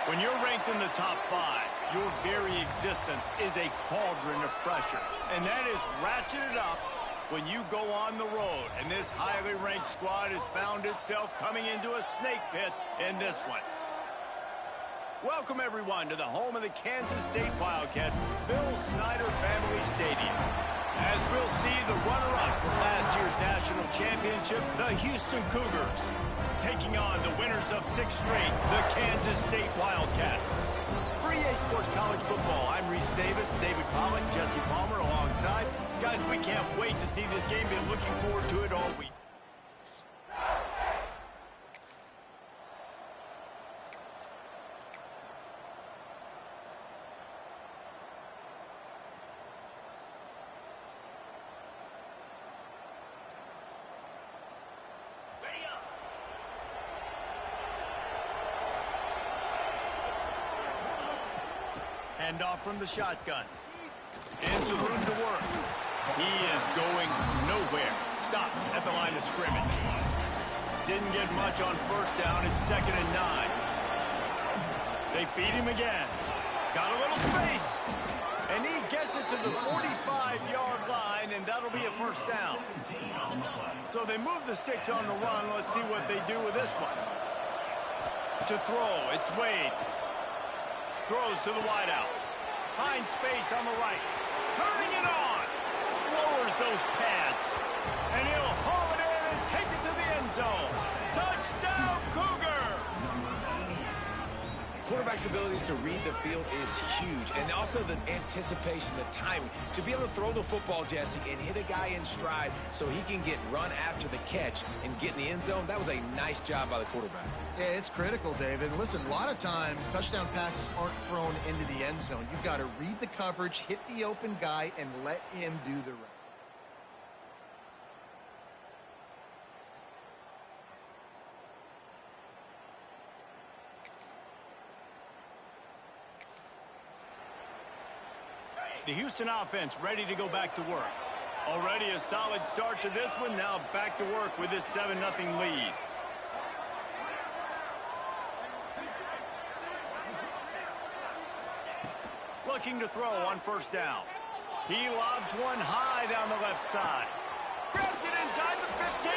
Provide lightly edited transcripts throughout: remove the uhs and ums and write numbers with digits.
When you're ranked in the top 5, your very existence is a cauldron of pressure. And that is ratcheted up when you go on the road. And this highly ranked squad has found itself coming into a snake pit in this one. Welcome, everyone, to the home of the Kansas State Wildcats, Bill Snyder Family Stadium. As we'll see the runner-up from last year's national championship, the Houston Cougars, taking on the winners of 6 straight, the Kansas State Wildcats. For EA Sports College Football, I'm Reese Davis, David Pollock, Jesse Palmer alongside. Guys, we can't wait to see this game. Been looking forward to it all week. Hand off from the shotgun. And some room to work. He is going nowhere. Stop at the line of scrimmage. Didn't get much on first down. It's 2nd and 9. They feed him again. Got a little space. And he gets it to the 45-yard line, and that'll be a first down. So they move the sticks on the run. Let's see what they do with this one. To throw, it's Wade. Throws to the wideout. Finds space on the right. Turning it on. Lowers those pads. And he'll haul it in and take it to the end zone. Touchdown, Cougar! Quarterback's abilities to read the field is huge. And also the anticipation, the timing. To be able to throw the football, Jesse, and hit a guy in stride so he can get run after the catch and get in the end zone, that was a nice job by the quarterback. Yeah, it's critical, David. Listen, a lot of times, touchdown passes aren't thrown into the end zone. You've got to read the coverage, hit the open guy, and let him do the rest. The Houston offense ready to go back to work. Already a solid start to this one. Now back to work with this 7-0 lead. Looking to throw on first down. He lobs one high down the left side. Grabs it inside the 15.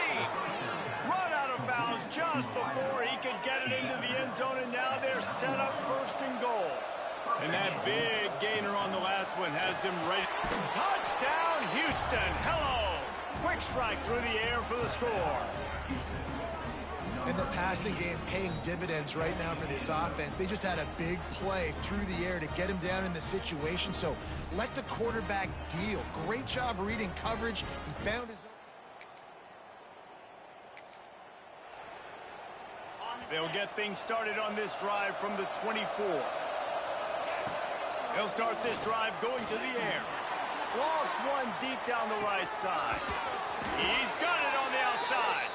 Run out of bounds just before he could get it into the end zone, and now they're set up 1st and goal. And that big gainer on the last one has them ready. Touchdown, Houston. Hello. Quick strike through the air for the score. And the passing game paying dividends right now for this offense. They just had a big play through the air to get him down in the situation. So let the quarterback deal. Great job reading coverage. He found his own. They'll get things started on this drive from the 24. They'll start this drive going to the air. Lost one deep down the right side. He's got it on the outside.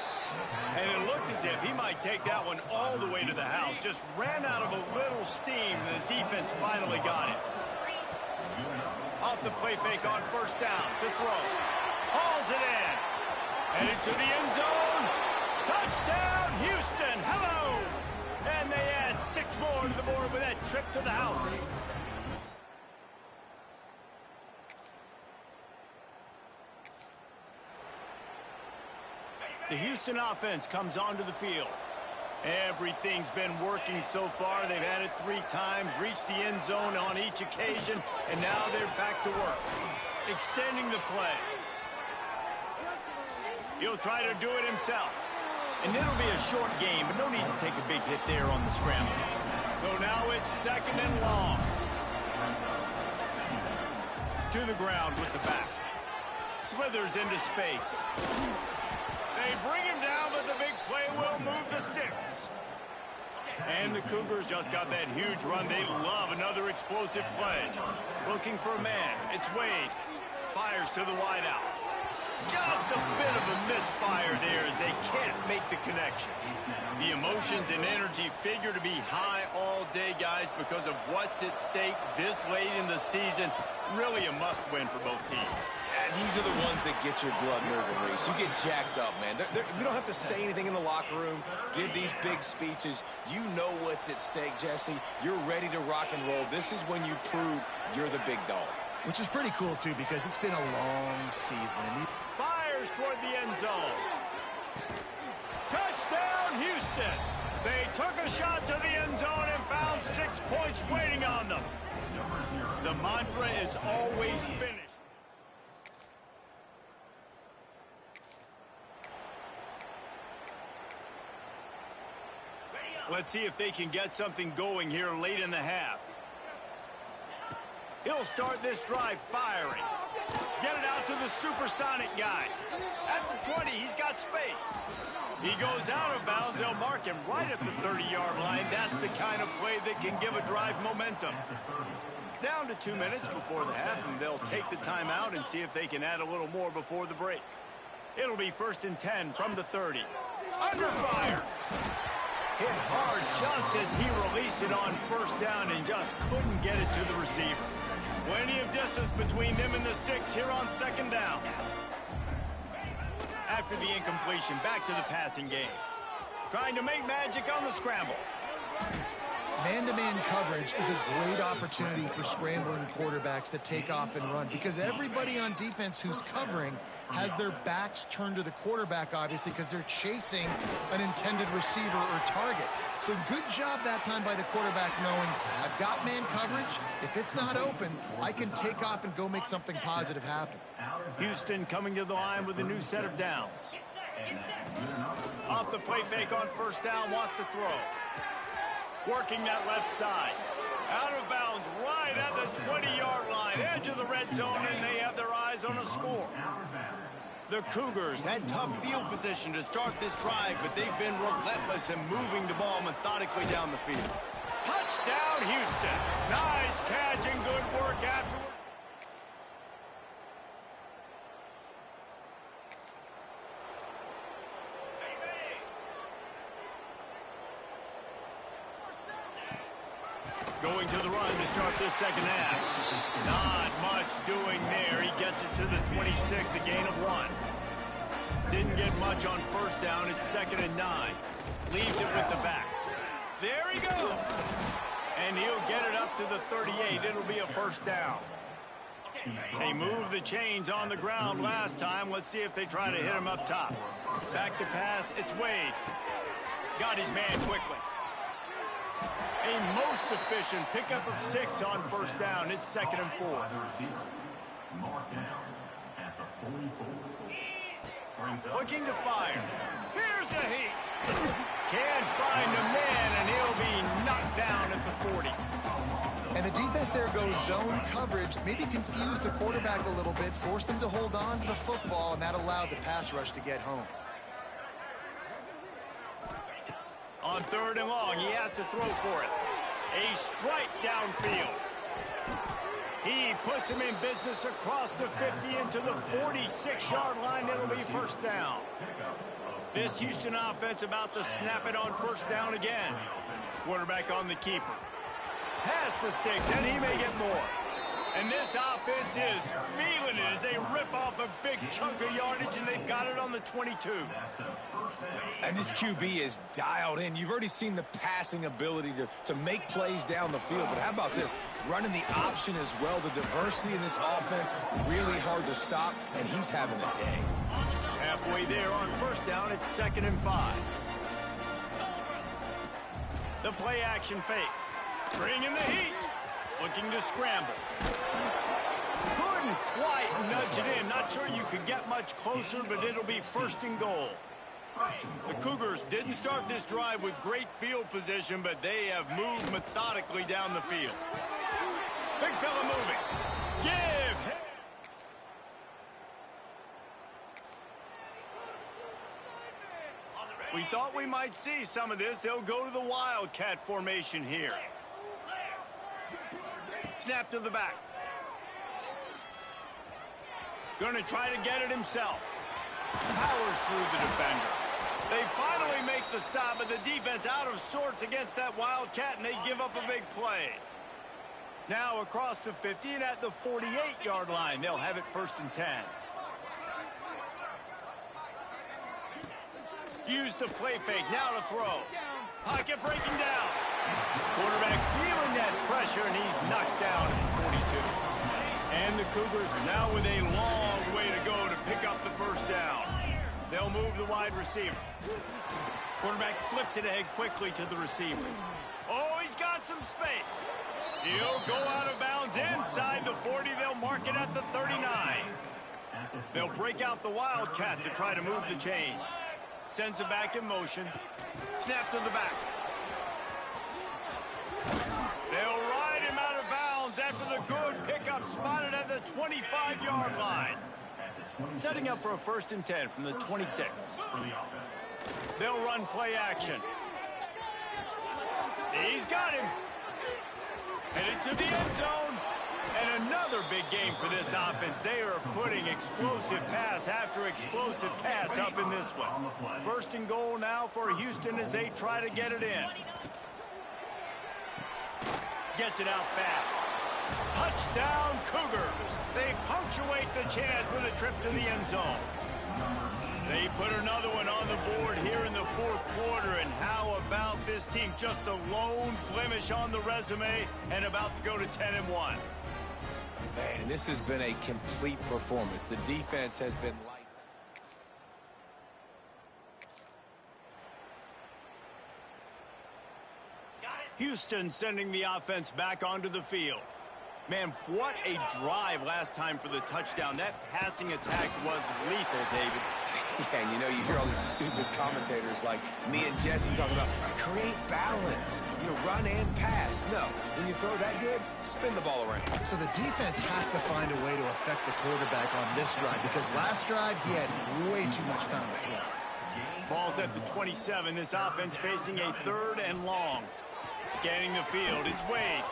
And it looked as if he might take that one all the way to the house. Just ran out of a little steam, and the defense finally got it. Off the play fake on first down to throw. Hauls it in. Headed to the end zone. Touchdown, Houston. Hello. And they add 6 more to the board with that trip to the house. The Houston offense comes onto the field. Everything's been working so far. They've had it 3 times, reached the end zone on each occasion, and now they're back to work. Extending the play. He'll try to do it himself. And it'll be a short game, but no need to take a big hit there on the scramble. So now it's 2nd and long. To the ground with the back. Slithers into space. They bring him down, but the big play will move the sticks. And the Cougars just got that huge run. They love another explosive play. Looking for a man. It's Wade. Fires to the wideout. Just a bit of a misfire there as they can't make the connection. The emotions and energy figure to be high all day, guys, because of what's at stake this late in the season. Really a must-win for both teams. These are the ones that get your blood moving, Reese. You get jacked up, man. We don't have to say anything in the locker room, give these big speeches. You know what's at stake, Jesse. You're ready to rock and roll. This is when you prove you're the big dog. Which is pretty cool, too, because it's been a long season. Fires toward the end zone. Touchdown, Houston. They took a shot to the end zone and found 6 points waiting on them. The mantra is always finish. Let's see if they can get something going here late in the half. He'll start this drive firing. Get it out to the supersonic guy. At the 20, he's got space. He goes out of bounds. They'll mark him right at the 30-yard line. That's the kind of play that can give a drive momentum. Down to 2 minutes before the half, and they'll take the timeout and see if they can add a little more before the break. It'll be 1st and 10 from the 30. Under fire. Hit hard just as he released it on 1st down and just couldn't get it to the receiver. Plenty of distance between them and the sticks here on 2nd down. After the incompletion, back to the passing game. Trying to make magic on the scramble. Man-to-man coverage is a great opportunity for scrambling quarterbacks to take off and run because everybody on defense who's covering has their backs turned to the quarterback, obviously, because they're chasing an intended receiver or target. So good job that time by the quarterback knowing I've got man coverage. If it's not open, I can take off and go make something positive happen. Houston coming to the line with a new set of downs. Off the play fake on 1st down, wants to throw. Working that left side. Out of bounds right at the 20-yard line. Edge of the red zone, and they have their eyes on a score. The Cougars had tough field position to start this drive, but they've been relentless in moving the ball methodically down the field. Touchdown, Houston. Nice catch and good work afterwards. Going to the run to start this 2nd half. Not much doing there. He gets it to the 26, a gain of 1. Didn't get much on 1st down. It's 2nd and 9. Leaves it with the back. There he goes. And he'll get it up to the 38. It'll be a 1st down. They moved the chains on the ground last time. Let's see if they try to hit him up top. Back to pass. It's Wade. Got his man quickly. A most efficient pickup of 6 on 1st down. It's 2nd and 4. Looking to fire. Here's a heat. Can't find a man, and he'll be knocked down at the 40. And the defense there goes zone coverage, maybe confused the quarterback a little bit, forced him to hold on to the football, and that allowed the pass rush to get home. On 3rd and long, he has to throw for it. A strike downfield. He puts him in business across the 50 into the 46-yard line. It'll be 1st down. This Houston offense about to snap it on 1st down again. Quarterback on the keeper. Pass the sticks, and he may get more. And this offense is feeling it as they rip off a big chunk of yardage, and they've got it on the 22. And this QB is dialed in. You've already seen the passing ability to make plays down the field. But how about this? Running the option as well. The diversity in this offense, really hard to stop, and he's having a day. Halfway there on 1st down, it's 2nd and 5. The play action fake. Bringing the heat. Looking to scramble. Couldn't quite nudge it in. Not sure you could get much closer, but it'll be 1st and goal. The Cougars didn't start this drive with great field position, but they have moved methodically down the field. Big fella moving. Give him. We thought we might see some of this. They'll go to the Wildcat formation here. Snap to the back. Gonna try to get it himself. Powers through the defender. They finally make the stop, but the defense out of sorts against that Wildcat, and they give up a big play. Now across the 50 and at the 48-yard line. They'll have it 1st and 10. Use the play fake. Now to throw. Pocket breaking down. Quarterback feeling that pressure, and he's knocked down at 42. And the Cougars now with a long way to go to pick up the 1st down. They'll move the wide receiver. Quarterback flips it ahead quickly to the receiver. Oh, he's got some space. He'll go out of bounds inside the 40. They'll mark it at the 39. They'll break out the Wildcat to try to move the chains. Sends it back in motion. Snap to the back. They'll ride him out of bounds after the good pickup spotted at the 25-yard line. Setting up for a 1st and 10 from the 26. They'll run play action. He's got him. Headed to the end zone. And another big game for this offense. They are putting explosive pass after explosive pass up in this one. 1st and goal now for Houston as they try to get it in. Gets it out fast. Touchdown Cougars. They punctuate the chance with a trip to the end zone. They put another one on the board here in the 4th quarter. And how about this team? Just a lone blemish on the resume and about to go to 10-1. Man, this has been a complete performance. The defense has been lights. Houston sending the offense back onto the field. Man, what a drive last time for the touchdown. That passing attack was lethal, David. Yeah, and you hear all these stupid commentators like me and Jesse talking about create balance, run and pass. No, when you throw that good, spin the ball around. So the defense has to find a way to affect the quarterback on this drive because last drive he had way too much time to throw. Ball's at the 27. This offense facing a 3rd and long. Scanning the field, it's Wade.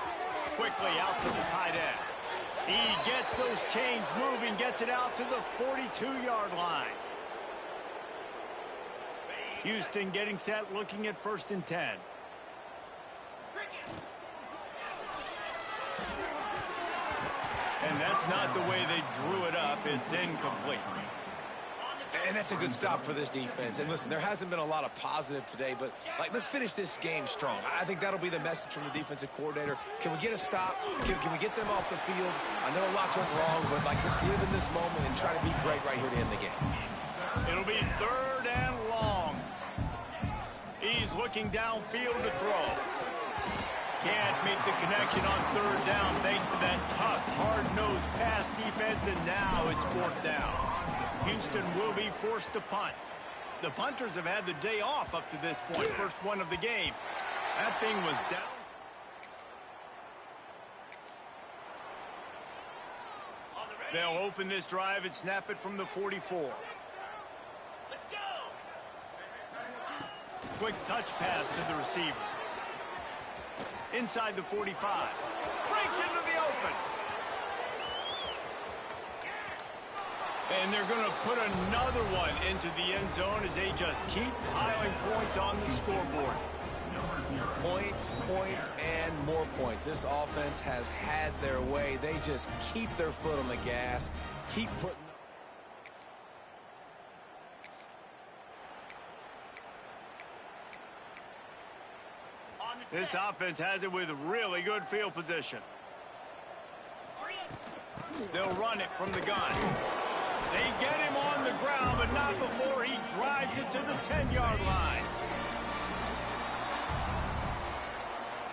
Quickly out to the tight end. He gets those chains moving, gets it out to the 42-yard line. Houston getting set, looking at 1st and 10. And that's not the way they drew it up. It's incomplete. And that's a good stop for this defense. And listen, there hasn't been a lot of positive today, but let's finish this game strong. I think that'll be the message from the defensive coordinator. Can we get a stop? Can we get them off the field? I know lots went wrong, but let's live in this moment and try to be great right here to end the game. It'll be 3rd and long. He's looking downfield to throw. Can't make the connection on 3rd down thanks to that tough, hard-nosed pass defense, and now it's 4th down. Houston will be forced to punt. The punters have had the day off up to this point. First one of the game. That thing was down. They'll open this drive and snap it from the 44. Let's go. Quick touch pass to the receiver. Inside the 45. Breaks into the open. And they're going to put another one into the end zone as they just keep piling points on the scoreboard. Points, points, and more points. This offense has had their way. They just keep their foot on the gas, keep putting. This offense has it with really good field position. They'll run it from the gun. They get him on the ground, but not before he drives it to the 10-yard line.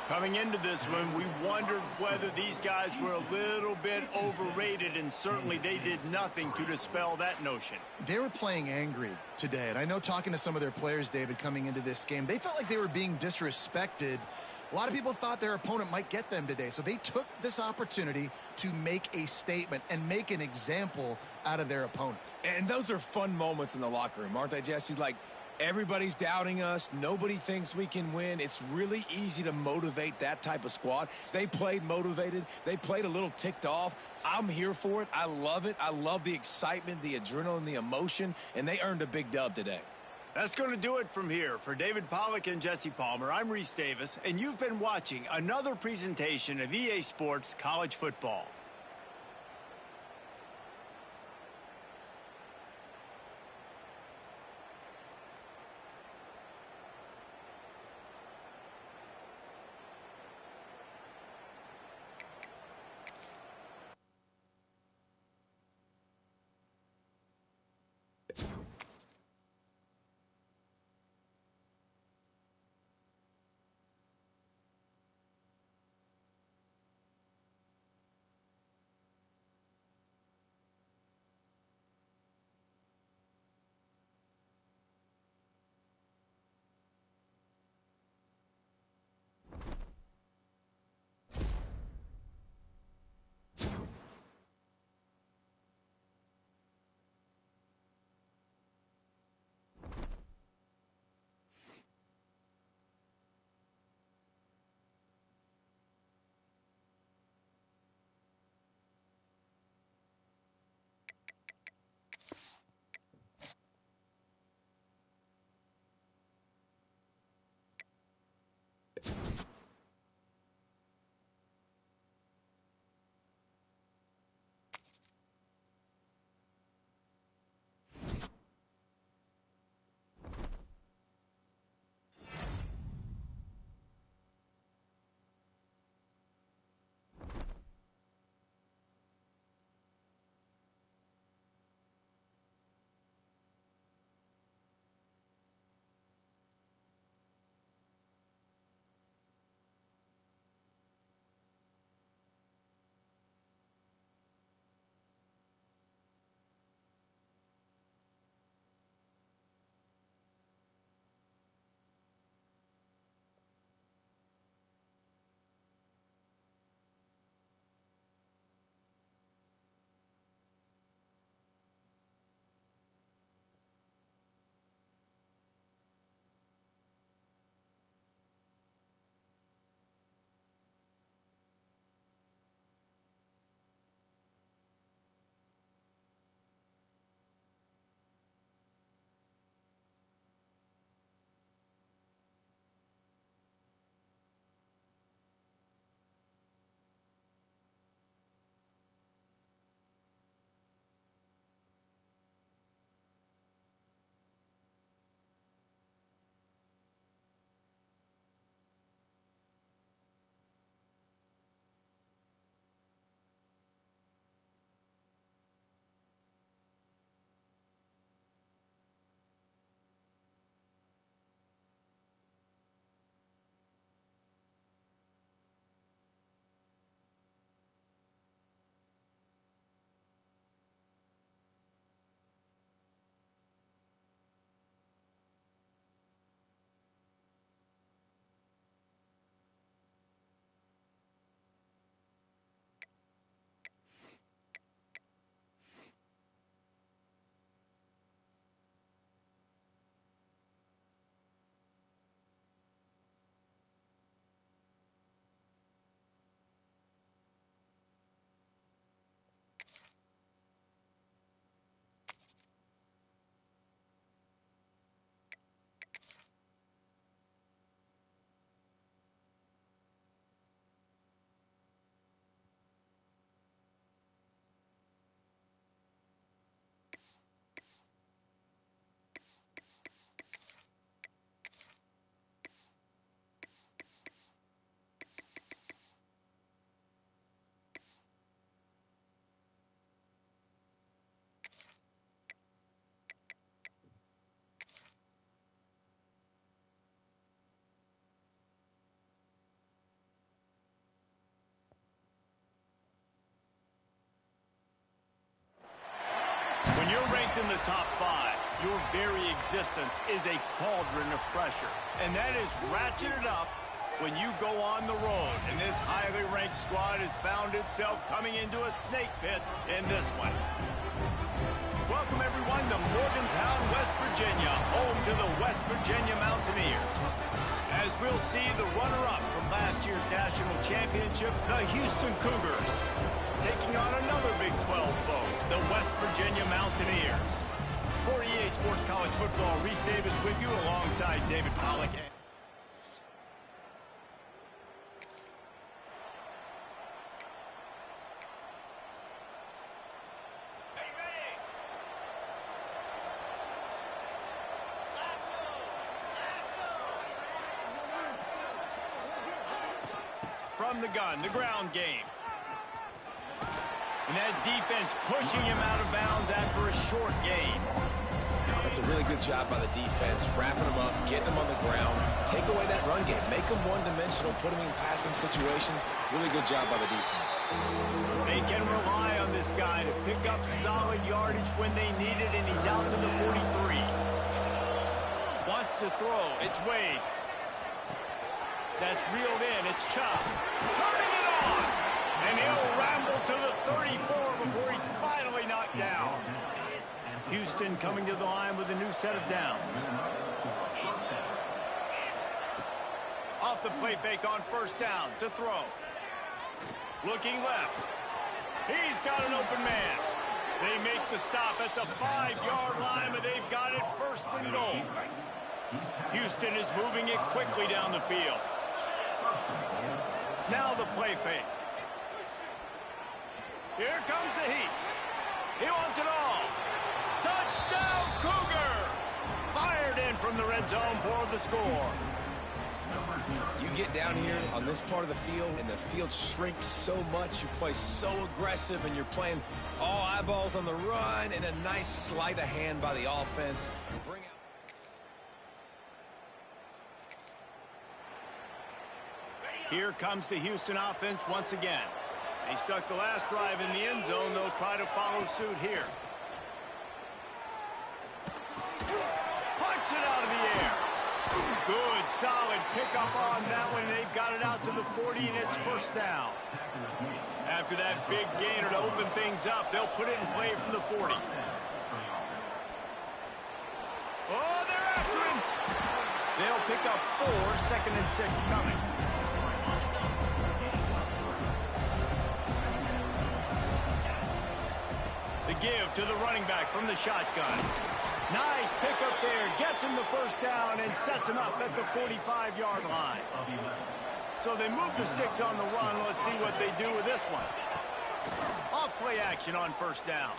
Coming into this one, we wondered whether these guys were a little bit overrated, and certainly they did nothing to dispel that notion. They were playing angry today, and I know talking to some of their players, David, coming into this game, they felt like they were being disrespected. A lot of people thought their opponent might get them today, so they took this opportunity to make a statement and make an example out of their opponent. And those are fun moments in the locker room, aren't they, Jesse? Like, everybody's doubting us. Nobody thinks we can win. It's really easy to motivate that type of squad. They played motivated. They played a little ticked off. I'm here for it. I love it. I love the excitement, the adrenaline, the emotion, and they earned a big dub today. That's going to do it from here. For David Pollack and Jesse Palmer, I'm Reese Davis, and you've been watching another presentation of EA Sports College Football. When you're ranked in the top 5, your very existence is a cauldron of pressure. And that is ratcheted up when you go on the road. And this highly ranked squad has found itself coming into a snake pit in this one. Welcome, everyone, to Morgantown, West Virginia, home to the West Virginia Mountaineers. As we'll see the runner-up from last year's national championship, the Houston Cougars, taking on another Big 12 foe, the West Virginia Mountaineers. For EA Sports College Football, Reese Davis with you alongside David Pollack. From the gun, the ground game. And that defense pushing him out of bounds after a short gain. It's a really good job by the defense, wrapping them up, getting them on the ground, take away that run game, make them one-dimensional, put them in passing situations. Really good job by the defense. They can rely on this guy to pick up solid yardage when they need it, and he's out to the 43. Wants to throw. It's Wade. That's reeled in. It's Chubb. Turning it on. And he'll ramble to the 34 before he's finally knocked down. Houston coming to the line with a new set of downs. Off the play fake on first down to throw. Looking left. He's got an open man. They make the stop at the 5-yard line, but they've got it first and goal. Houston is moving it quickly down the field. Now the play fake. Here comes the heat. He wants it all. Touchdown, Cougars! Fired in from the red zone for the score. You get down here on this part of the field, and the field shrinks so much. You play so aggressive, and you're playing all eyeballs on the run, and a nice sleight of hand by the offense. Bring out. Here comes the Houston offense once again. They stuck the last drive in the end zone. They'll try to follow suit here. Punch it out of the air. Good, solid pickup on that one. They've got it out to the 40, and it's first down. After that big gainer to open things up, they'll put it in play from the 40. Oh, they're after him. They'll pick up 4, 2nd and 6 coming. The give to the running back from the shotgun. Nice pickup there. Gets him the first down and sets him up at the 45-yard line. So they move the sticks on the run. Let's see what they do with this one. Off play action on first down.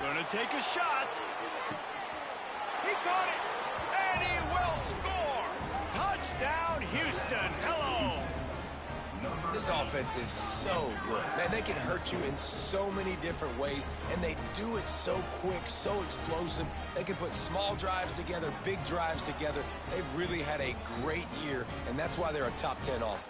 Gonna take a shot. He caught it. And he will score. Touchdown, Houston. Hello. This offense is so good. Man, they can hurt you in so many different ways, and they do it so quick, so explosive. They can put small drives together, big drives together. They've really had a great year, and that's why they're a top 10 offense.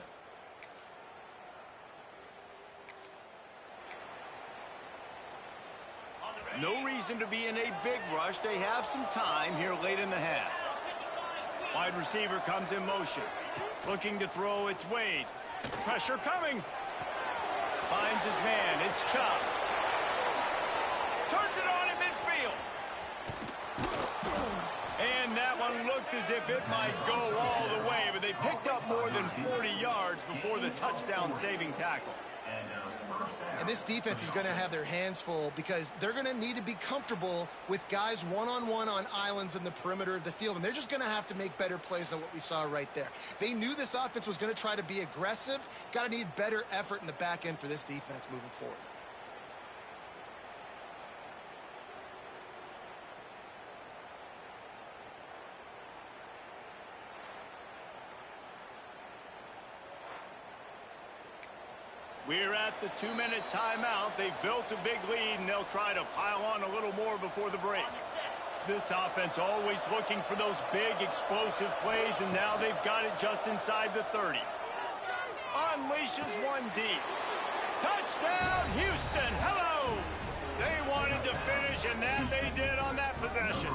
No reason to be in a big rush. They have some time here late in the half. Wide receiver comes in motion. Looking to throw, it's Wade. Pressure coming. Finds his man. It's Chubb. Turns it on in midfield. And that one looked as if it might go all the way, but they picked up more than 40 yards before the touchdown-saving tackle. And this defense is going to have their hands full because they're going to need to be comfortable with guys one-on-one on islands in the perimeter of the field. And they're just going to have to make better plays than what we saw right there. They knew this offense was going to try to be aggressive. Got to need better effort in the back end for this defense moving forward. We're at the 2-minute timeout. They've built a big lead, and they'll try to pile on a little more before the break. This offense always looking for those big, explosive plays, and now they've got it just inside the 30. Unleashes one deep. Touchdown, Houston. Hello. They wanted to finish, and that they did on that possession.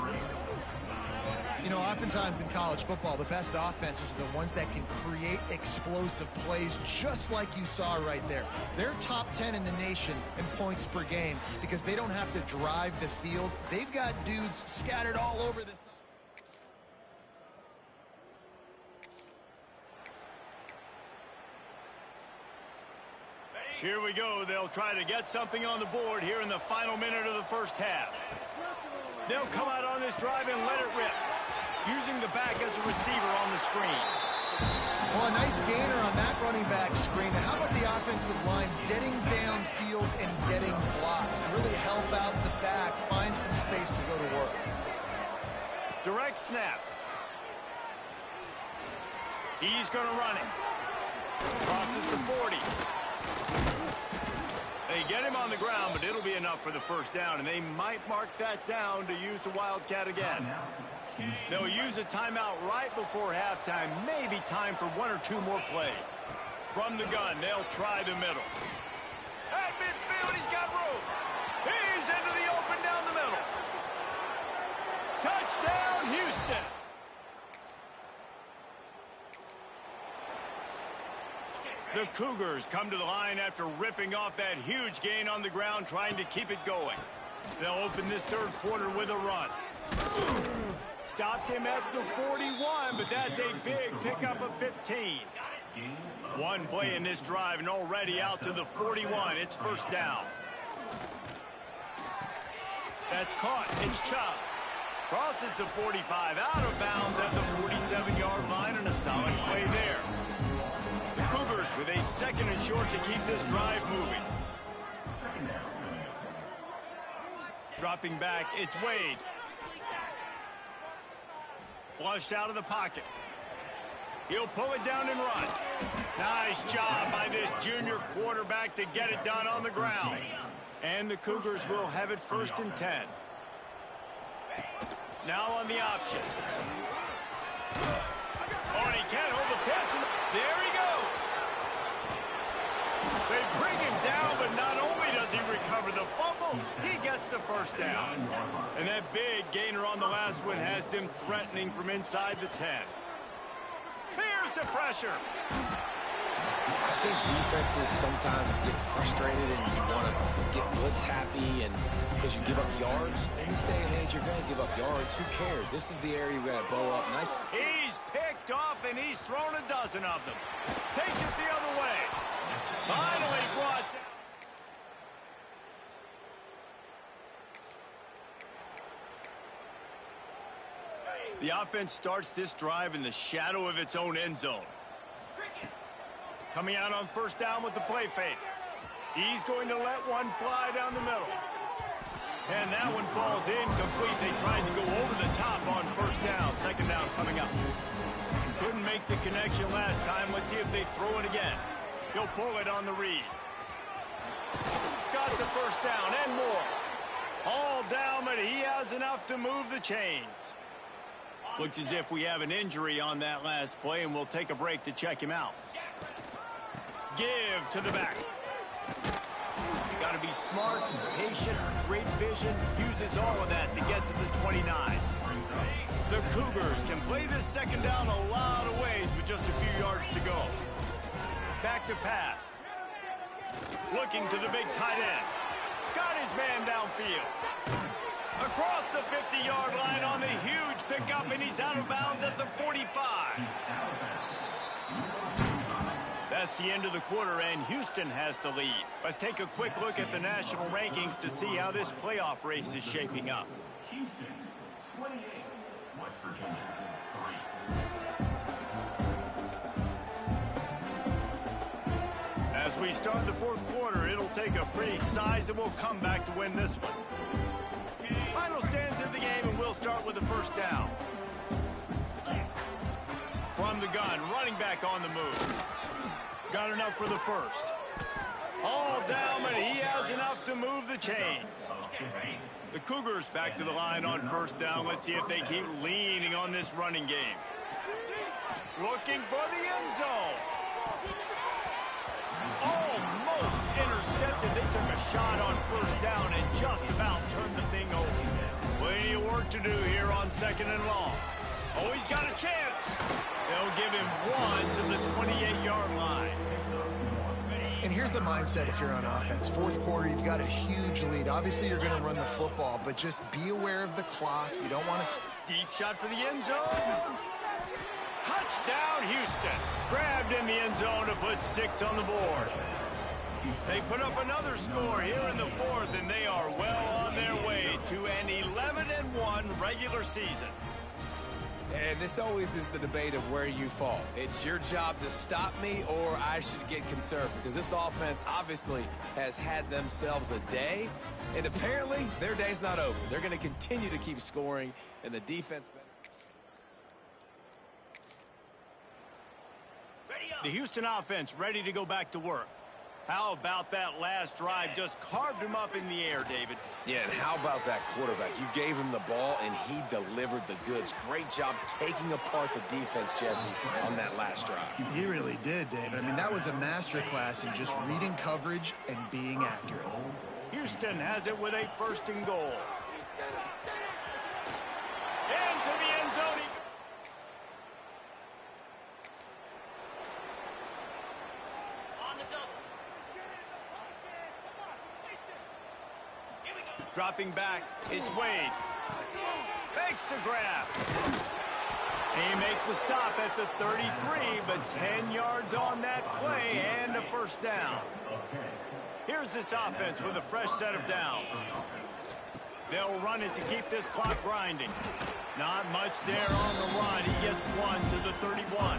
You know, oftentimes in college football, the best offenses are the ones that can create explosive plays just like you saw right there. They're top 10 in the nation in points per game because they don't have to drive the field. They've got dudes scattered all over this. Here we go. They'll try to get something on the board here in the final minute of the first half. They'll come out on this drive and let it rip, using the back as a receiver on the screen. Well, a nice gainer on that running back screen. Now, how about the offensive line getting downfield and getting blocks to really help out the back, find some space to go to work? Direct snap. He's going to run it. Crosses the 40. They get him on the ground, but it'll be enough for the first down, and they might mark that down to use the Wildcat again. They'll use a timeout right before halftime, maybe time for one or two more plays. From the gun, they'll try the middle. At midfield, he's got room. He's into the open down the middle. Touchdown, Houston. The Cougars come to the line after ripping off that huge gain on the ground, trying to keep it going. They'll open this third quarter with a run. Stopped him at the 41, but that's a big pickup of 15. One play in this drive and already out to the 41. It's first down. That's caught. It's Chubb. Crosses the 45, out of bounds at the 47-yard line, and a solid play there. The Cougars with a second and short to keep this drive moving. Dropping back, it's Wade. Flushed out of the pocket. He'll pull it down and run. Nice job by this junior quarterback to get it done on the ground. And the Cougars will have it first and 10. Now on the option. Oh, and he can't hold the pitch. There he goes. They bring him down, but not only does he recover the fumble, he gets the first down. And that big gainer on the last one has them threatening from inside the 10. Here's the pressure. I think defenses sometimes get frustrated and you want to get blitz happy and because you give up yards. In this day and age, you're going to give up yards. Who cares? This is the area you got to bow up. Nice. He's picked off and he's thrown a dozen of them. Takes it the other way. Finally brought down. The offense starts this drive in the shadow of its own end zone. Coming out on first down with the play fake. He's going to let one fly down the middle. And that one falls incomplete. They tried to go over the top on first down. Second down coming up. Couldn't make the connection last time. Let's see if they throw it again. He'll pull it on the read. Got the first down and more. All down, but he has enough to move the chains. Looks as if we have an injury on that last play, and we'll take a break to check him out. Give to the back. Got to be smart, patient, great vision. Uses all of that to get to the 29. The Cougars can play this second down a lot of ways with just a few yards to go. Back to pass. Looking to the big tight end. Got his man downfield. Across the 50-yard line on the huge pickup, and he's out of bounds at the 45. That's the end of the quarter, and Houston has the lead. Let's take a quick look at the national rankings to see how this playoff race is shaping up. Houston, 28. West Virginia, 3. As we start the fourth quarter, it'll take a pretty sizable comeback to win this one. Final stands in the game, and we'll start with the first down. From the gun, running back on the move. Got enough for the first. All down, but he has enough to move the chains. The Cougars back to the line on first down. Let's see if they keep leaning on this running game. Looking for the end zone. Almost intercepted. They took a shot on first down and just about turned the thing over. Plenty of work to do here on second and long. Oh, he's got a chance. They'll give him one to the 28-yard line. And here's the mindset if you're on offense. Fourth quarter, you've got a huge lead. Obviously, you're going to run the football, but just be aware of the clock. You don't want to... Deep shot for the end zone. Touchdown, Houston. Grabbed in the end zone to put 6 on the board. They put up another score here in the fourth, and they are well on their way to an 11-1 regular season. And this always is the debate of where you fall. It's your job to stop me, or I should get conservative, because this offense obviously has had themselves a day, and apparently their day's not over. They're going to continue to keep scoring, and the defense... The Houston offense ready to go back to work. How about that last drive? Just carved him up in the air, David. Yeah, and how about that quarterback? You gave him the ball, and he delivered the goods. Great job taking apart the defense, Jesse, on that last drive. He really did, David. I mean, that was a masterclass in just reading coverage and being accurate. Houston has it with a 1st and goal. Into the end zone. Dropping back, it's Wade. Fakes to grab. He makes the stop at the 33, but 10 yards on that play and a 1st down. Here's this offense with a fresh set of downs. They'll run it to keep this clock grinding. Not much there on the run. He gets 1 to the 31.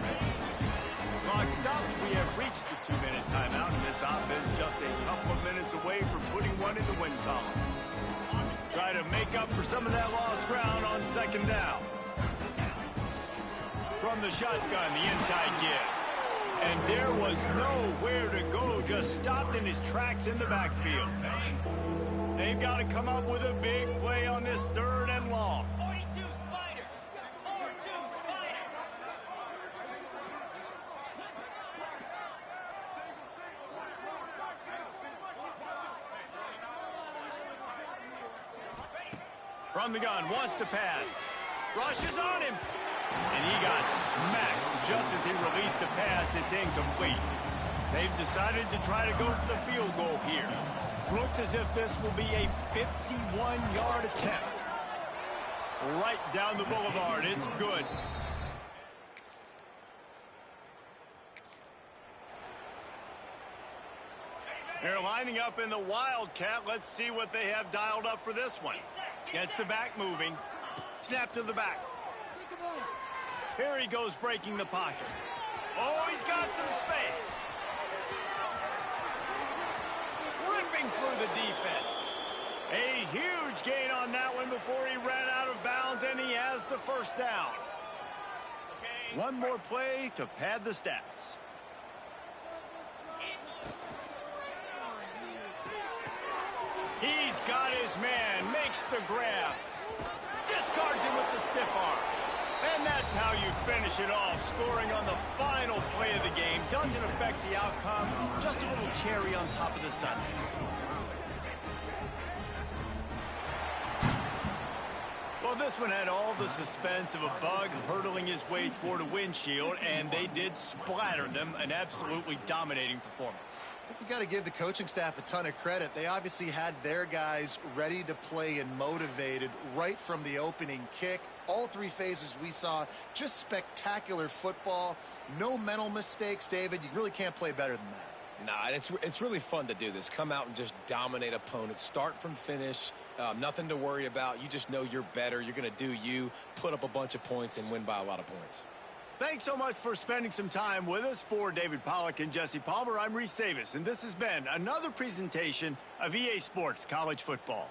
Clock stops. We have reached the 2-minute timeout, and this offense just a couple of minutes away from putting one in the win column. Try to make up for some of that lost ground on 2nd down. From the shotgun, the inside give. And there was nowhere to go, just stopped in his tracks in the backfield. They've got to come up with a big play on this 3rd and long. 42 Spider. 42 Spider. From the gun, wants to pass. Rushes on him. And he got smacked just as he released the pass. It's incomplete. They've decided to try to go for the field goal here. Looks as if this will be a 51-yard attempt. Right down the boulevard. It's good. They're lining up in the Wildcat. Let's see what they have dialed up for this one. Gets the back moving. Snap to the back. Here he goes breaking the pocket. Oh, he's got some space. Ripping through the defense. A huge gain on that one before he ran out of bounds, and he has the 1st down. One more play to pad the stats. He's got his man, makes the grab. Discards him with the stiff arm. And that's how you finish it off, scoring on the final play of the game. Doesn't affect the outcome, just a little cherry on top of the sundae. Well, this one had all the suspense of a bug hurtling his way toward a windshield, and they did splatter them, an absolutely dominating performance. I think you got to give the coaching staff a ton of credit. They obviously had their guys ready to play and motivated right from the opening kick. All 3 phases we saw, just spectacular football. No mental mistakes, David. You really can't play better than that. Nah, it's really fun to do this. Come out and just dominate opponents. Start from finish. Nothing to worry about. You just know you're better. You're going to do you, put up a bunch of points, and win by a lot of points. Thanks so much for spending some time with us. For David Pollack and Jesse Palmer, I'm Reese Davis, and this has been another presentation of EA Sports College Football.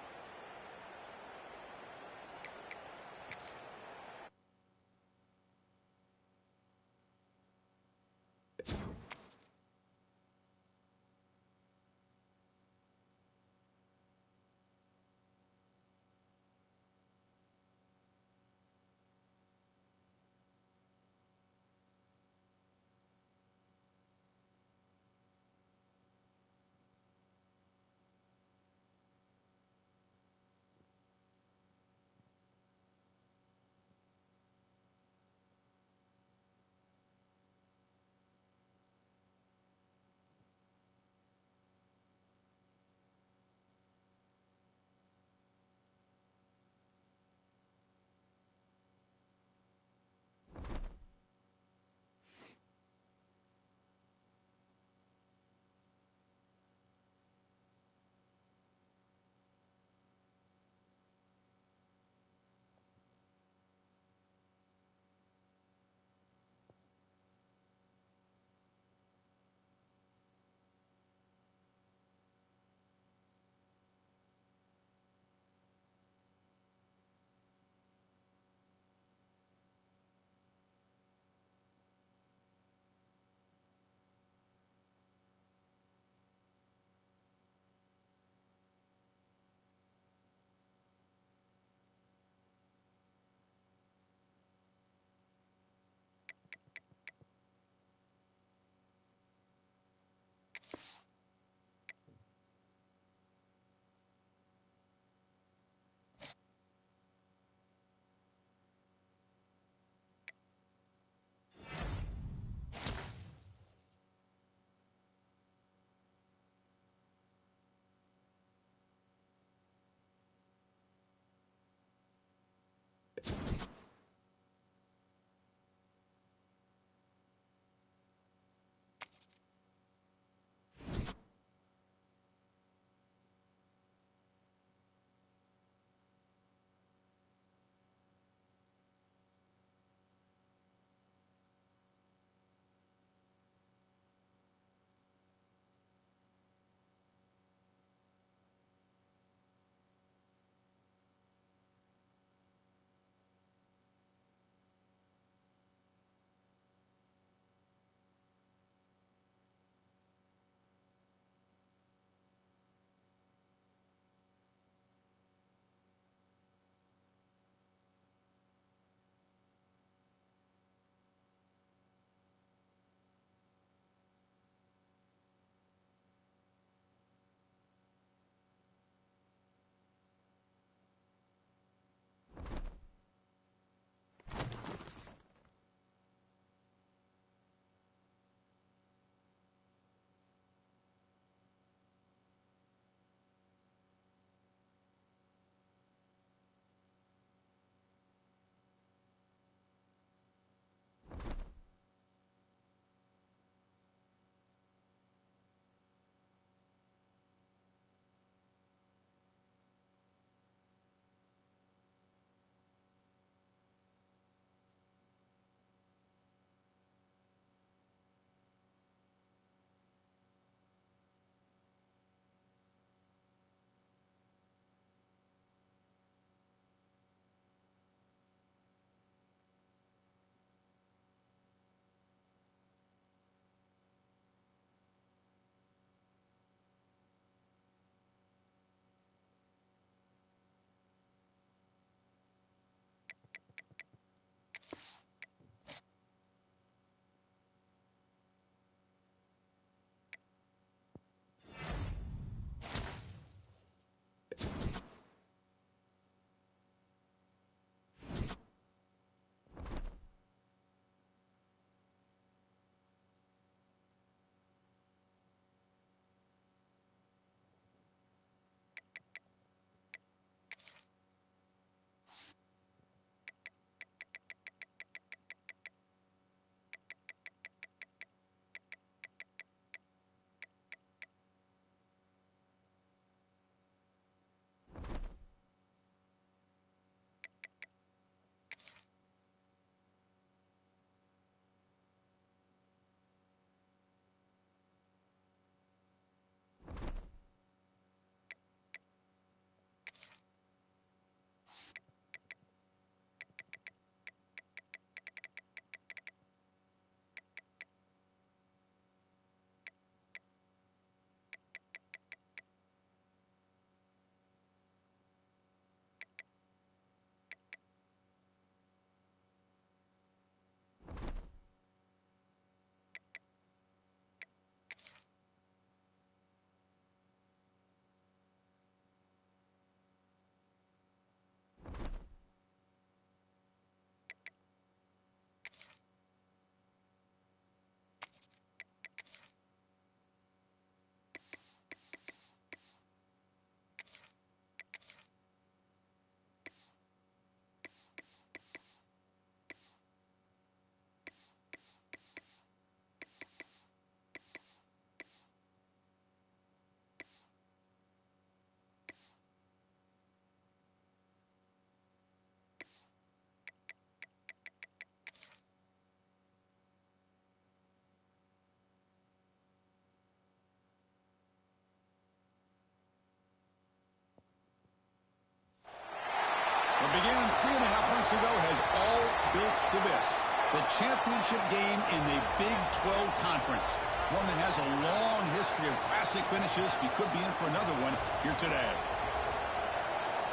ago has all built to this. The championship game in the Big 12 Conference. One that has a long history of classic finishes. He could be in for another one here today.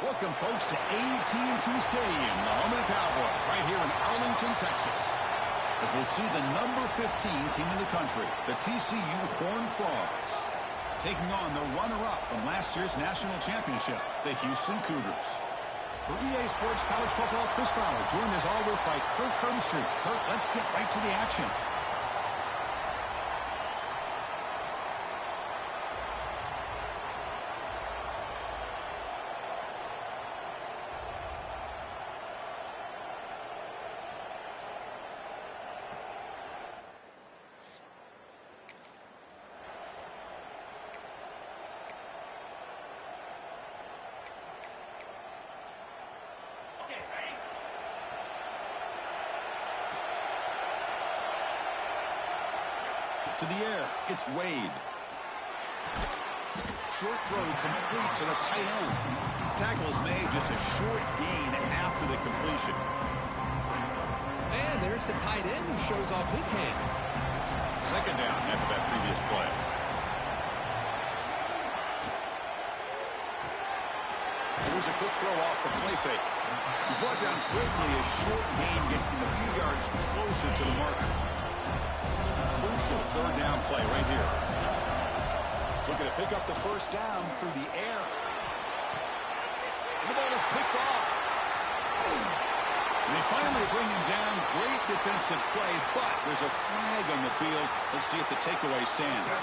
Welcome, folks, to AT&T Stadium, the home of the Cowboys, right here in Arlington, Texas. As we'll see the number 15 team in the country, the TCU Horned Frogs, taking on the runner-up from last year's national championship, the Houston Cougars. For EA Sports College Football, Chris Fowler, joined as always by Kirk Herbstreit. Kirk, let's get right to the action. To the air, it's Wade. Short throw complete to the tight end. Tackle is made, just a short gain after the completion. And there's the tight end who shows off his hands. Second down after that previous play. Here's a quick throw off the play fake. He's brought down quickly. A short gain gets them a few yards closer to the marker. Crucial third down play right here. Looking to pick up the first down through the air. The ball is picked off. And they finally bring him down. Great defensive play, but there's a flag on the field. Let's see if the takeaway stands.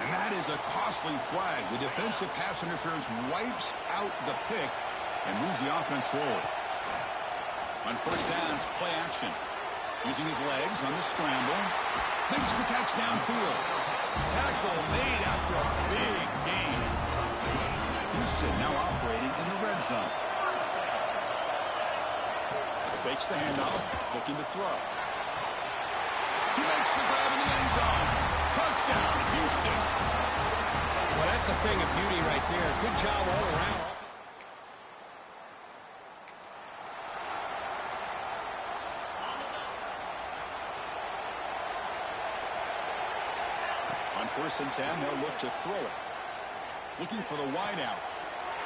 And that is a costly flag. The defensive pass interference wipes out the pick and moves the offense forward. On first down, it's play action. Using his legs on the scramble. Makes the catch downfield. Tackle made after a big gain. Houston now operating in the red zone. Fakes the handoff, looking to throw. He makes the grab in the end zone. Touchdown, Houston. Well, that's a thing of beauty right there. Good job all around. On 1st and 10, they'll look to throw it. Looking for the wide out.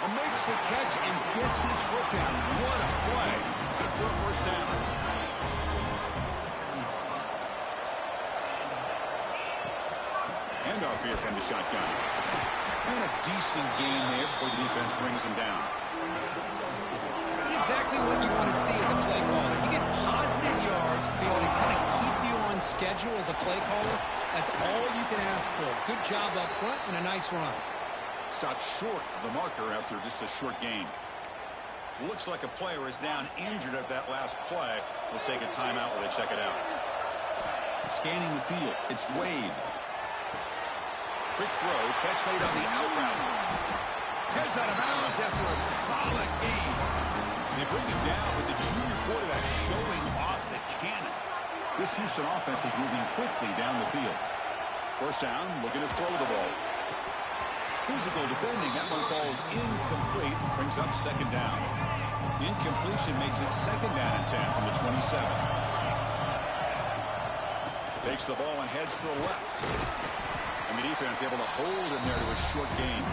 And makes the catch and gets his foot down. What a play. Good for a first down. Handoff here from the shotgun. And a decent gain there before the defense brings him down. That's exactly what you want to see as a play caller. You get positive yards to be able to kind of keep you on schedule as a play caller. That's all you can ask for. Good job up front and a nice run. Stopped short of the marker after just a short gain. Looks like a player is down injured at that last play. We'll take a timeout while they check it out. Scanning the field, it's Wade. Quick throw, catch made on the out route. Gets out of bounds after a solid gain. They bring him down with the junior quarterback showing off the cannon. This Houston offense is moving quickly down the field. First down, looking to throw the ball. Physical defending, that one falls incomplete, brings up second down. Incompletion makes it second down and 10 from the 27. Takes the ball and heads to the left. And the defense able to hold him there to a short gain.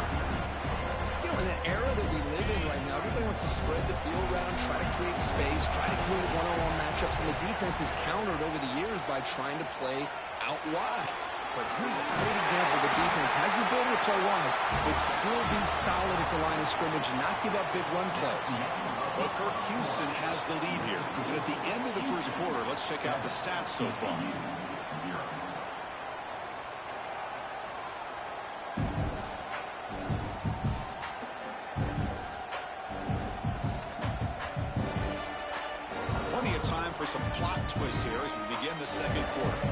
You know, in that era that we live in right now, everybody wants to spread the field around, try to create space, try to create one-on-one matchups, and the defense has countered over the years by trying to play out wide. But here's a great example. The defense has the ability to play wide, but still be solid at the line of scrimmage and not give up big run plays. Well, Kirk, Houston has the lead here. And at the end of the first quarter, let's check out the stats so far. Plenty of time for some plot twists here as we begin the second quarter.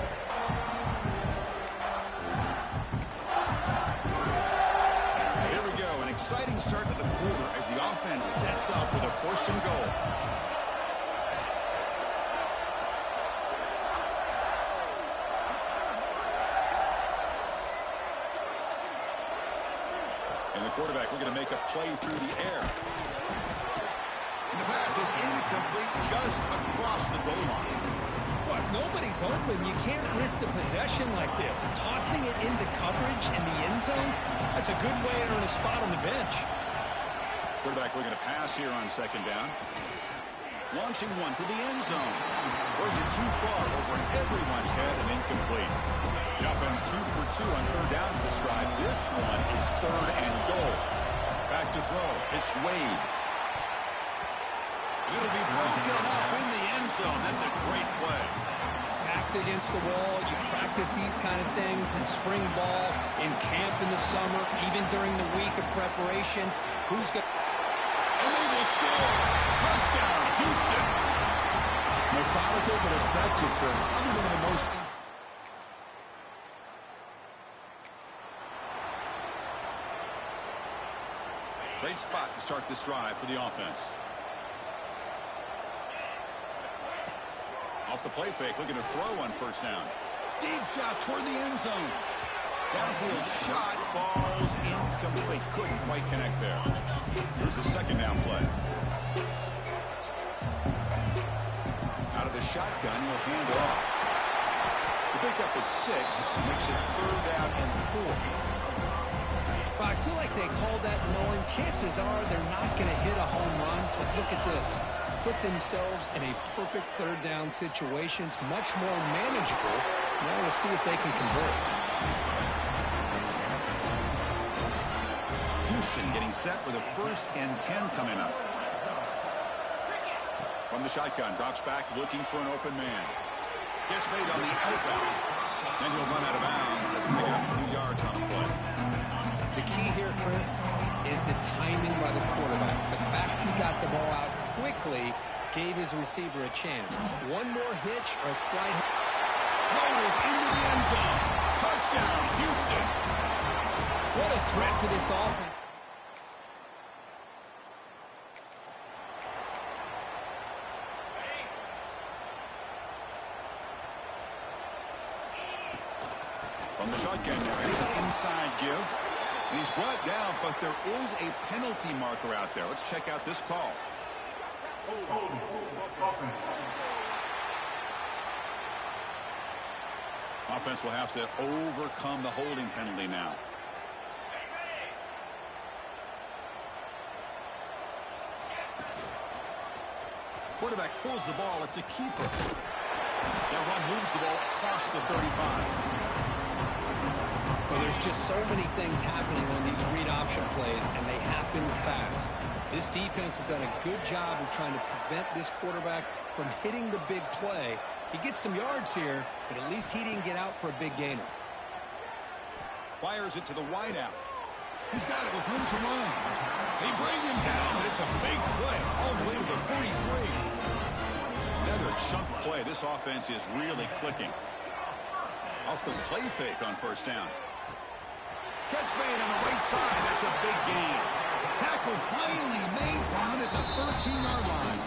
Exciting start to the quarter as the offense sets up with a first and goal. And the Quarterback looking to make a play through the air. And the pass is incomplete just across the goal line. Well, if nobody's open, you can't risk the possession like this. Tossing it into coverage in the end zone, that's a good way to earn a spot on the bench. Quarterback looking to pass here on second down. Launching one to the end zone. Throws it too far over everyone's head and incomplete. The offense 2 for 2 on third downs this drive. This one is third and goal. Back to throw. It's Wade. It'll be broken up in the end zone. That's a great play. Backed against the wall. You practice these kind of things in spring ball, in camp in the summer, even during the week of preparation. Who's going to... And they will score. Touchdown, Houston. Methodical but effective for probably one of the most... Great spot to start this drive for the offense. Off the play fake, looking to throw on first down. Deep shot toward the end zone. Downfield shot falls incomplete. Couldn't quite connect there. Here's the second down play. Out of the shotgun, he'll hand it off. The pickup is 6, makes it third down and 4. Well, I feel like they called that knowing chances are they're not going to hit a home run. But look at this. Put themselves in a perfect third down situation. It's much more manageable. Now we'll see if they can convert. Houston getting set with a 1st and 10 coming up. From the shotgun, drops back looking for an open man. Gets made on the outbound. Then he'll run out of bounds after picking up a few yards on the play. The key here, Chris, is the timing by the quarterback. The fact he got the ball out quickly gave his receiver a chance. One more hitch or a slight... Rolls into the end zone. Touchdown, Houston. What a threat for this offense. From the shotgun now, here's an inside give. And he's brought down, but there is a penalty marker out there. Let's check out this call. Offense will have to overcome the holding penalty now. Quarterback pulls the ball. It's a keeper. That run moves the ball across the 35. Well, there's just so many things happening on these read option plays, and they happen fast. This defense has done a good job of trying to prevent this quarterback from hitting the big play. He gets some yards here, but at least he didn't get out for a big gainer. Fires it to the wideout. He's got it with room to run. They bring him down, and it's a big play all the way to the 43. Another chunk play. This offense is really clicking. Off the play fake on first down. Catch made on the right side. That's a big gain. Tackle finally made down at the 13-yard line.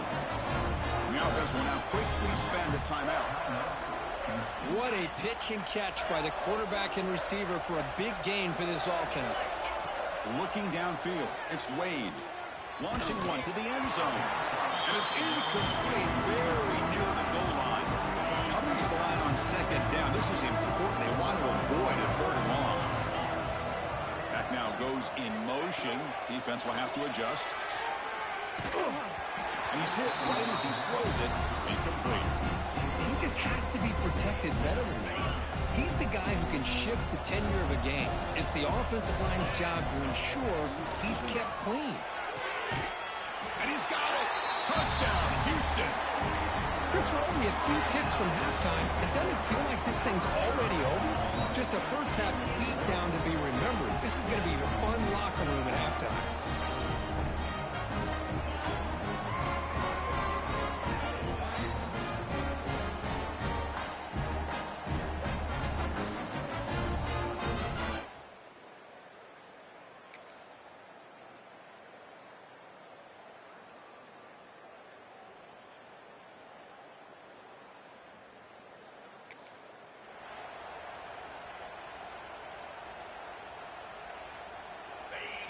The offense will now quickly spend a timeout. What a pitch and catch by the quarterback and receiver for a big gain for this offense. Looking downfield, it's Wade. Launching one to the end zone. And it's incomplete, very near the goal line. Coming to the line on second down. This is important. They want to avoid a third and long. Back now goes in motion. Defense will have to adjust. And he's hit right as he throws it. Incomplete. He just has to be protected better than that. He's the guy who can shift the tenure of a game. It's the offensive line's job to ensure he's kept clean. And he's got it. Touchdown, Houston. Chris, we're only a few ticks from halftime. It doesn't feel like this thing's already over. Just a first half beat down to be remembered. This is going to be a fun locker room at halftime.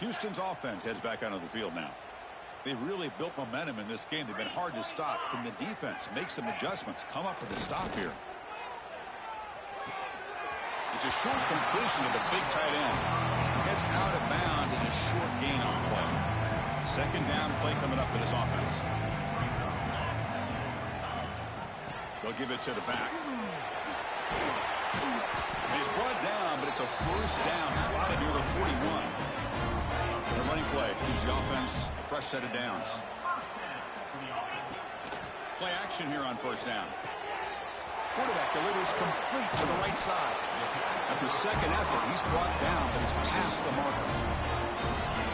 Houston's offense heads back onto the field now. They've really built momentum in this game. They've been hard to stop. Can the defense make some adjustments? Come up with a stop here. It's a short completion to the big tight end. Gets out of bounds as a short gain on the play. Second down play coming up for this offense. They'll give it to the back. He's brought down, but it's a first down spotted near the 41. The running play gives the offense a fresh set of downs. Play action here on first down. Quarterback delivers complete to the right side. At the second effort, he's brought down, but he's past the marker.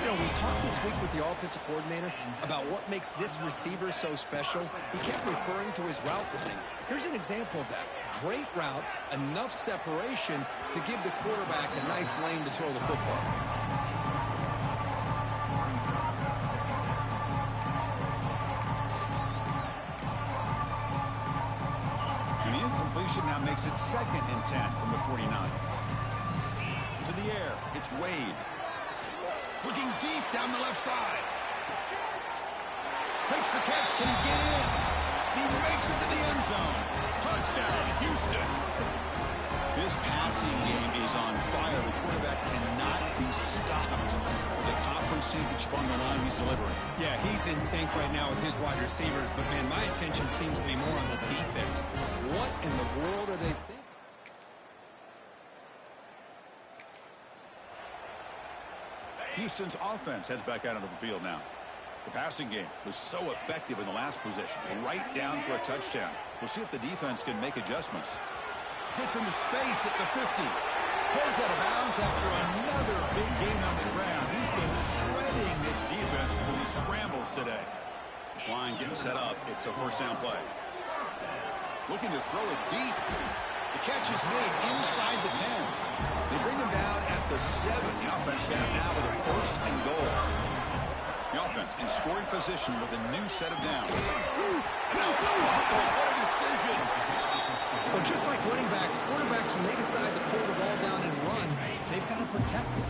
You know, we talked this week with the offensive coordinator about what makes this receiver so special. He kept referring to his route running. Here's an example of that. Great route, enough separation to give the quarterback a nice lane to throw the football. And the incompletion now makes it 2nd and 10 from the 49. To the air, it's Wade. Looking deep down the left side. Makes the catch. Can he get in? He makes it to the end zone. Touchdown, Houston. This passing game is on fire. The quarterback cannot be stopped. The conference championship on the line, he's delivering. Yeah, he's in sync right now with his wide receivers, but, man, my attention seems to be more on the defense. What in the world are they thinking? Houston's offense heads back out onto the field now. The passing game was so effective in the last possession. Right down for a touchdown. We'll see if the defense can make adjustments. Gets into space at the 50. Pulls out of bounds after another big gain on the ground. He's been shredding this defense with his scrambles today. This line getting set up. It's a first down play. Looking to throw it deep. The catch is made inside the 10. They bring him down at the 7. The offense set up now with a first and goal. The offense in scoring position with a new set of downs. And now it's fumbled. What a decision. Well, just like running backs, quarterbacks, when they decide to pull the ball down and run, they've got to protect it.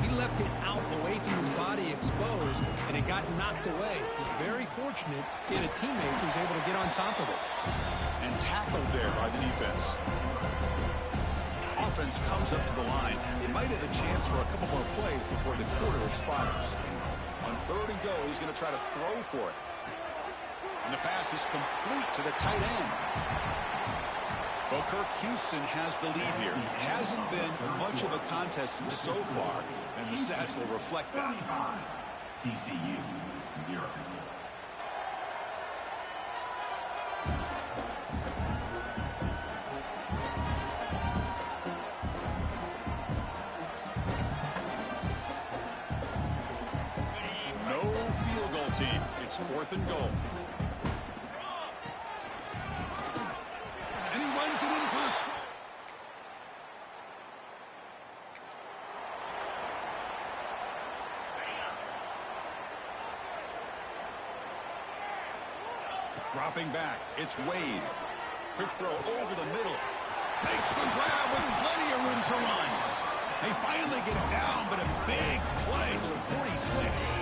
He left it out away from his body exposed, and it got knocked away. He's very fortunate he had a teammate who was able to get on top of it. And tackled there by the defense. Offense comes up to the line. They might have a chance for a couple more plays before the quarter expires. On 3rd and go, he's going to try to throw for it. And the pass is complete to the tight end. Well, Kirk, Houston has the lead here. It hasn't been much of a contest so far, and the stats will reflect that. TCU 0. No field goal team. It's 4th and goal. And he runs it in for the score. Dropping back, it's Wade. Quick throw over the middle. Makes the grab with plenty of room to run. They finally get him down, but a big play to the 46.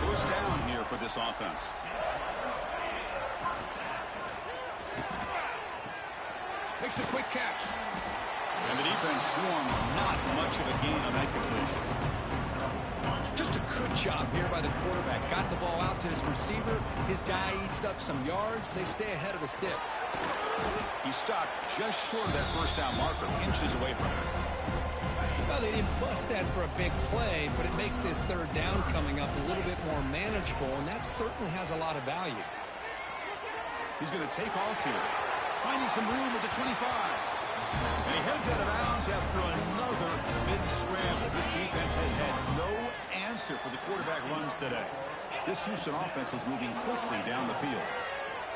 First down here for this offense. Makes a quick catch. And the defense swarms. Not much of a gain on that completion. Just a good job here by the quarterback. Got the ball out to his receiver. His guy eats up some yards. They stay ahead of the sticks. He stopped just short of that first down marker, inches away from it. Well, they didn't bust that for a big play, but it makes this 3rd down coming up a little bit more manageable, and that certainly has a lot of value. He's going to take off here, finding some room at the 25. And he heads out of bounds after another big scramble. This defense has had no answer for the quarterback runs today. This Houston offense is moving quickly down the field.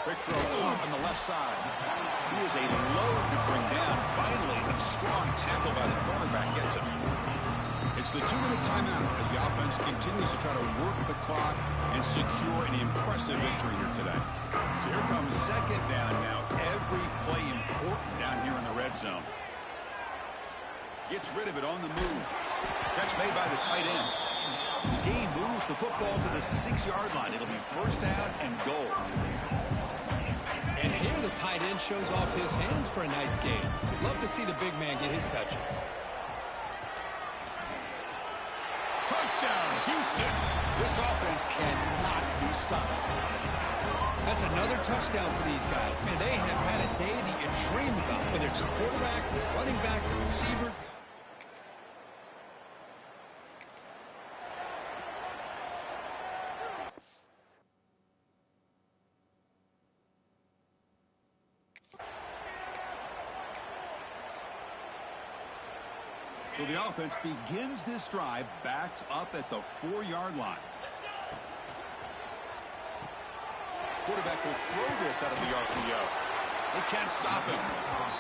Quick throw on the left side. He is a load to bring down. Finally, a strong tackle by the cornerback gets him. It's the 2-minute timeout as the offense continues to try to work the clock and secure an impressive victory here today. So here comes 2nd down now. Every play important down here in the red zone. Gets rid of it on the move. Catch made by the tight end. The gain moves the football to the 6-yard line. It'll be first down and goal. And here the tight end shows off his hands for a nice gain. Love to see the big man get his touches. Touchdown, Houston. This offense cannot be stopped. That's another touchdown for these guys. Man, they have had a day that you dream about, whether it's the quarterback, the running back, the receivers. So the offense begins this drive backed up at the 4-yard line. Quarterback will throw this out of the RPO. They can't stop him.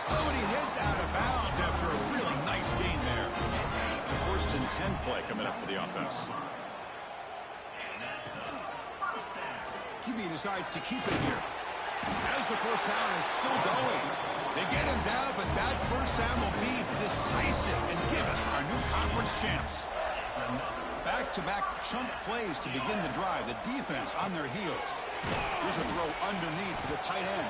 Oh, and he heads out of bounds after a really nice gain there. It's a 1st and 10 play coming up for the offense. QB decides to keep it here. As the first down is still going. They get him down, but that first down will be decisive and give us our new conference champs. Back-to-back chunk plays to begin the drive. The defense on their heels. Here's a throw underneath to the tight end.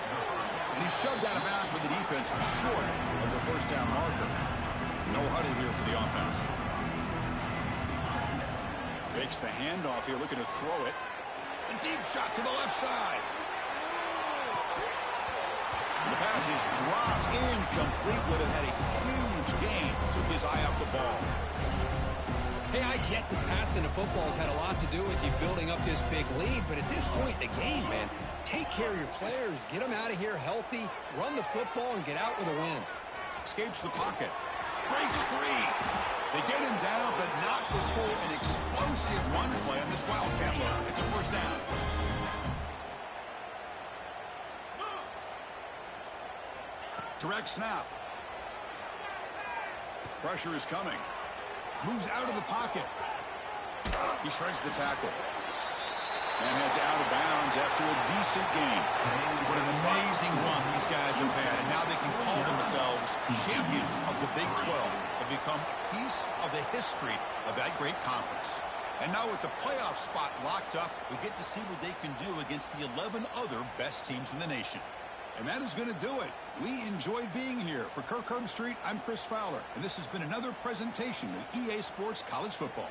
And he's shoved out of bounds, but the defense is short of the first down marker. No huddle here for the offense. Fakes the handoff here, looking to throw it. A deep shot to the left side. The pass is dropped incomplete. Would have had a huge gain. Took his eye off the ball. Hey, I get that passing the football has had a lot to do with you building up this big lead, but at this point in the game, man, take care of your players, get them out of here healthy, run the football, and get out with a win. Escapes the pocket. Breaks free. They get him down, but not before an explosive run play on this Wildcat look. It's a first down. Direct snap. Pressure is coming. Moves out of the pocket. He shreds the tackle. And heads out of bounds after a decent game. What an amazing run these guys have had. And now they can call themselves champions of the Big 12 and become a piece of the history of that great conference. And now with the playoff spot locked up, we get to see what they can do against the 11 other best teams in the nation. And that is going to do it. We enjoyed being here. For Kirk Herbstreit, I'm Chris Fowler, and this has been another presentation of EA Sports College Football.